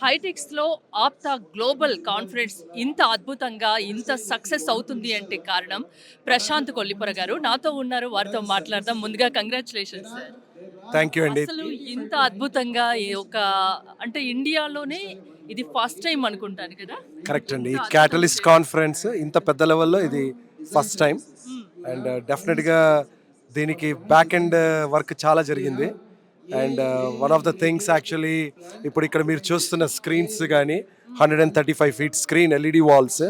హైటెక్స్‌లో APTA global conference ఇంత అద్భుతంగా, ఇంత సక్సెస్ అవుతుంది అంటే కారణం ప్రశాంత్ కొల్లిపర గారు. నాతో ఉన్నారు. వారితో మాట్లాడదాం. ముందుగా కంగ్రాచ్యులేషన్స్ సార్. థ్యాంక్ యూ అండి. అసలు ఇంత అద్భుతంగా అంటే ఇండియాలోనే ఇది ఫస్ట్ టైమ్ అనుకుంటాను కదా! కరెక్ట్ అండి. ఇంత ఈ అద్భుతంగా క్యాటలిస్ట్ కాన్ఫరెన్స్ ఇంత పెద్ద లెవెల్‌లో ఇది ఫస్ట్ టైం. హ్మ్. అండ్ డెఫినెట్‌గా దీనికి బ్యాక్ ఎండ్ వర్క్ చాలా జరిగింది. And one of the things actually ఇప్పుడు ఇక్కడ మీరు చూస్తున్న స్క్రీన్స్ గానీ 135 feet screen LED walls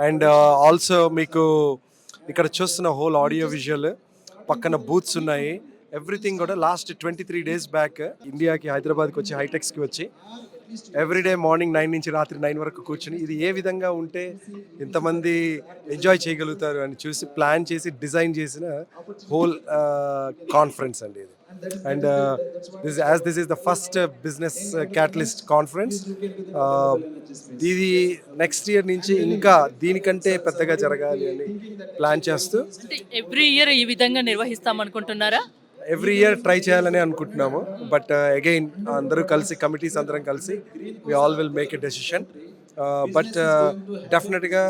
and also మీకు ఇక్కడ చూస్తున్న హోల్ ఆడియో విజువల్ పక్కన బూత్స్ ఉన్నాయి. ఎవ్రీథింగ్ కూడా లాస్ట్ 23 డేస్ బ్యాక్ ఇండియాకి హైదరాబాద్కి వచ్చి హైటెక్స్కి వచ్చి ఎవ్రీడే మార్నింగ్ 9 నుంచి రాత్రి 9 వరకు కూర్చుని ఇది ఏ విధంగా ఉంటే ఇంతమంది ఎంజాయ్ చేయగలుగుతారు అని చూసి ప్లాన్ చేసి డిజైన్ చేసిన హోల్ కాన్ఫరెన్స్ అండి ఇది. And this is the first business catalyst conference. ఇది నెక్స్ట్ ఇయర్ నుంచి ఇంకా దీనికంటే పెద్దగా జరగాలి అని ప్లాన్ చేస్తూ అంటే ఎవ్రీ ఇయర్ ఈ విధంగా నిర్వహిస్తాం అనుకుంటున్నారా? ఎవ్రీ ఇయర్ ట్రై చేయాలని అనుకుంటున్నాము. బట్ అగైన్ అందరూ కలిసి కమిటీస్ అందరం కలిసి we all will make a decision. But డెఫినెట్గా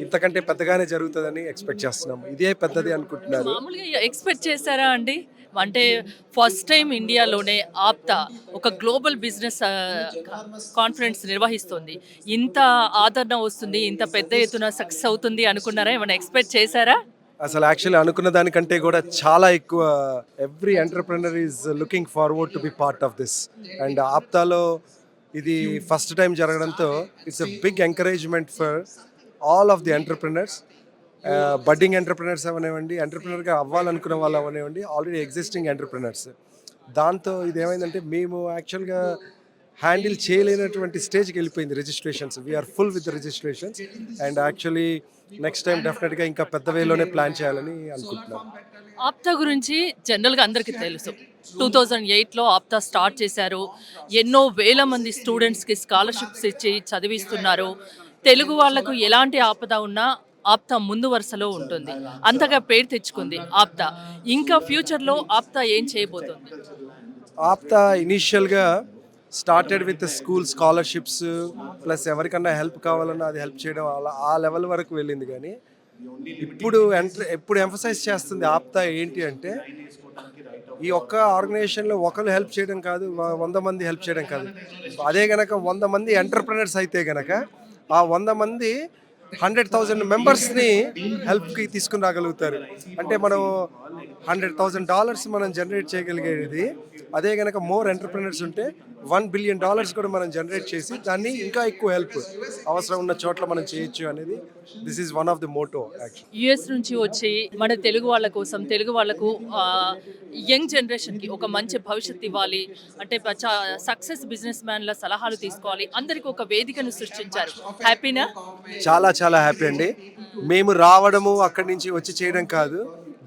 ఇంతకంటే పెద్దగానే జరుగుతుందని ఎక్స్పెక్ట్ చేస్తున్నాము. ఇదే పెద్దది అనుకుంటున్నారు. మామూలుగా ఎక్స్‌పెక్ట్ చేసారా అండి? అంటే ఫస్ట్ టైం ఇండియాలోనే ఆప్తా ఒక గ్లోబల్ బిజినెస్ కాన్ఫరెన్స్ నిర్వహిస్తుంది. ఇంత ఆదరణ వస్తుంది, ఇంత పెద్ద ఎత్తున సక్సెస్ అవుతుంది అనుకున్నారా? ఏమైనా ఎక్స్‌పెక్ట్ చేసారా? అసలు యాక్చువల్లీ అనుకున్న దానికంటే కూడా చాలా ఎక్కువ. Every entrepreneur is looking forward to be part of this. And ఆప్తాలో ఇది ఫస్ట్ టైం జరగడంతో it's a big encouragement for all of the entrepreneurs. Budding entrepreneurs అవనివ్వండి, ఎంటర్ప్రెనర్గా అవ్వాలనుకున్న వాళ్ళు అవనివ్వండి, ఆల్రెడీ ఎగ్జిస్టింగ్ ఎంటర్ప్రెనర్స్. దాంతో ఇది ఏమైందంటే మేము యాక్చువల్గా హ్యాండిల్ చేయలేనటువంటి స్టేజ్కి వెళ్ళిపోయింది registrations. We're full with registrations. And actually next time డెఫినెట్గా ఇంకా పెద్ద వేలోనే ప్లాన్ చేయాలని అనుకుంటున్నాం. ఆప్తా గురించి జనరల్‌గా అందరికీ తెలుసు. 2008లో ఆప్తా స్టార్ట్ చేశారు. ఎన్నో వేల మంది స్టూడెంట్స్‌కి స్కాలర్‌షిప్స్ ఇచ్చి చదివిస్తున్నారు. తెలుగు వాళ్ళకు ఎలాంటి ఆపద ఉన్నా ఆప్తా ముందు వరుసలో ఉంటుంది. అంతగా పేరు తెచ్చుకుంది ఆప్తా. ఇంకా ఫ్యూచర్‌లో ఆప్తా ఏం చేయబోతోంది? ఆప్తా ఇనీషియల్గా started with school scholarships plus ఎవరికన్నా హెల్ప్ కావాలన్నా అది హెల్ప్ చేయడం అలా ఆ లెవెల్ వరకు వెళ్ళింది. కానీ ఎప్పుడు ఎంఫసైజ్ చేస్తుంది ఆప్తా ఏంటి అంటే ఈ ఒక్క ఆర్గనైజేషన్లో ఒకరు హెల్ప్ చేయడం కాదు, 100 మంది హెల్ప్ చేయడం కాదు. అదే గనక 100 మంది ఎంటర్ప్రెనర్స్ అయితే గనక ఆ 100 మంది 100,000 మెంబర్స్ని హెల్ప్కి తీసుకుని రాగలుగుతారు. అంటే మనం $100,000 మనం జనరేట్ చేయగలిగేది అదే కనుక మోర్ ఎంటర్ప్రెనర్స్ ఉంటే $1 బిలియన్ కూడా మనం జనరేట్ చేసి దాన్ని ఇంకా ఎక్కువ హెల్ప్ అవసరం ఉన్న చోట్ల మనం చేయొచ్చు అనేది this is one of the motto actually. US నుంచి వచ్చి మన తెలుగు వాళ్ళ కోసం, తెలుగు వాళ్ళకు యంగ్ జనరేషన్‌కి ఒక మంచి భవిష్యత్తు ఇవ్వాలి. అంటే సక్సెస్ బిజినెస్ మ్యాన్‌ల సలహాలు తీసుకోవాలి. అందరికి ఒక వేదికను సృష్టించారు. హ్యాపీనా? చాలా చాలా హ్యాపీ అండి. మేము రావడము అక్కడి నుంచి వచ్చి చేయడం కాదు,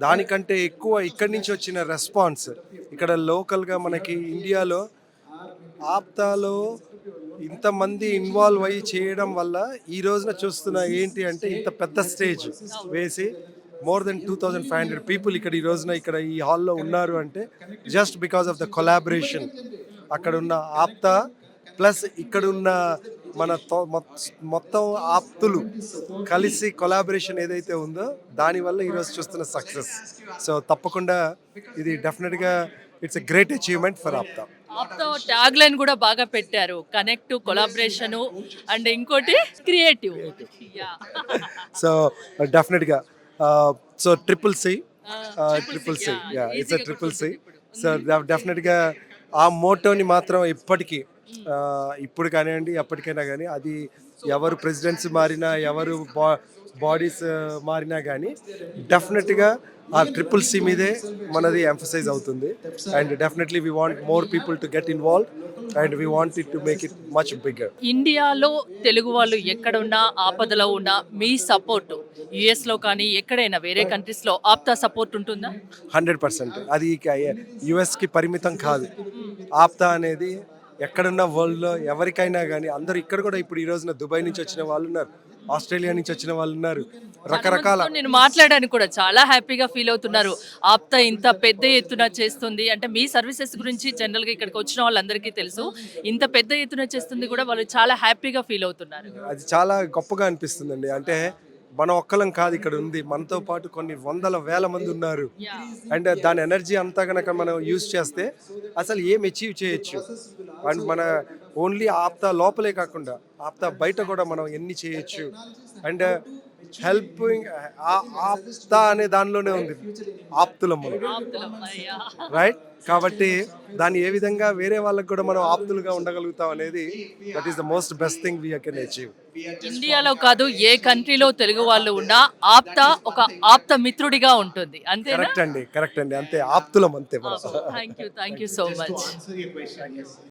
దానికంటే ఎక్కువ ఇక్కడి నుంచి వచ్చిన రెస్పాన్స్ ఇక్కడ లోకల్గా మనకి ఇండియాలో ఆప్తాలో ఇంతమంది ఇన్వాల్వ్ అయ్యి చేయడం వల్ల ఈ రోజున చూస్తున్న ఏంటి అంటే ఇంత పెద్ద స్టేజ్ వేసి మోర్ దెన్ 2,500 పీపుల్ ఇక్కడ ఈ రోజున ఇక్కడ ఈ హాల్లో ఉన్నారు అంటే just because of the collaboration. అక్కడ ఉన్న ఆప్తా ప్లస్ ఇక్కడున్న మన మొత్తం ఆప్తులు కలిసి కొలాబరేషన్ ఏదైతే ఉందో దానివల్ల ఈరోజు చూస్తున్న సక్సెస్. సో తప్పకుండా ఇది డెఫినెట్గా it's a great achievement for APTA. APTA tag line కూడా బాగా పెట్టారు. కనెక్ట్, కొలాబరేషన్ అండ్ ఇంకోటి క్రియేటివ్. యాహ్! సో డెఫినెట్గా so triple C yeah it's a triple C. So డెఫినెట్గా ఆ మోటోని మాత్రం ఇప్పటికీ ఇప్పుడు కానివ్వండి ఎప్పటికైనా కానీ అది ఎవరు ప్రెసిడెంట్స్ మారినా ఎవరు బాడీస్ మారినా కానీ డెఫినెట్గా ఆ ట్రిపుల్ సి మీదే మనది ఎంఫసైజ్ అవుతుంది. And definitely we want more people to get involve and we want it to make it much bigger. ఇండియాలో తెలుగు వాళ్ళు ఎక్కడున్నా, ఆపదలో ఉన్నా మీ సపోర్ట్ యుఎస్‌లో కానీ ఎక్కడైనా వేరే కంట్రీస్‌లో ఆప్తా సపోర్ట్ ఉంటుందా? 100% అది యుఎస్కి పరిమితం కాదు. ఆప్తా అనేది ఎక్కడున్న వరల్డ్లో ఎవరికైనా కానీ అందరూ ఇక్కడ కూడా ఇప్పుడు ఈ రోజున దుబాయ్ నుంచి వచ్చిన వాళ్ళు ఉన్నారు, ఆస్ట్రేలియా నుంచి వచ్చిన వాళ్ళు ఉన్నారు, రకరకాల. నేను మాట్లాడాను కూడా, చాలా హ్యాపీగా ఫీల్ అవుతున్నారు. ఆప్తా ఇంత పెద్ద ఎత్తున చేస్తుంది అంటే మీ సర్వీసెస్ గురించి జనరల్గా ఇక్కడికి వచ్చిన వాళ్ళందరికీ తెలుసు. ఇంత పెద్ద ఎత్తున చేస్తుంది కూడా వాళ్ళు చాలా హ్యాపీగా ఫీల్ అవుతున్నారు. అది చాలా గొప్పగా అనిపిస్తుందండి. అంటే మనం ఒక్కలం కాదు ఇక్కడ ఉంది, మనతో పాటు కొన్ని వందల వేల మంది ఉన్నారు. అండ్ దాని ఎనర్జీ అంతా కనుక మనం యూజ్ చేస్తే అసలు ఏం అచీవ్ చేయొచ్చు. అండ్ మన ఓన్లీ ఆప్తా లోపలే కాకుండా ఆప్తా బయట కూడా మనం ఎన్ని చేయొచ్చు. అండ్ హెల్పింగ్ ఆప్తా అనే దానిలోనే ఉంది ఆప్తులం మనం, రైట్? కాబట్టి దాన్ని ఏ విధంగా వేరే వాళ్ళకి కూడా మనం ఆప్తులుగా ఉండగలుగుతాం అనేది that is the most best thing we can achieve. ఇండియాలో కాదు, ఏ కంట్రీలో తెలుగు వాళ్ళు ఉన్నా ఆప్తా ఒక ఆప్త మిత్రుడిగా ఉంటుంది. అంతే. కరెక్ట్ అండి, కరెక్ట్ అండి, అంతే ఆప్తులం అంతే మనం. Thank you so much.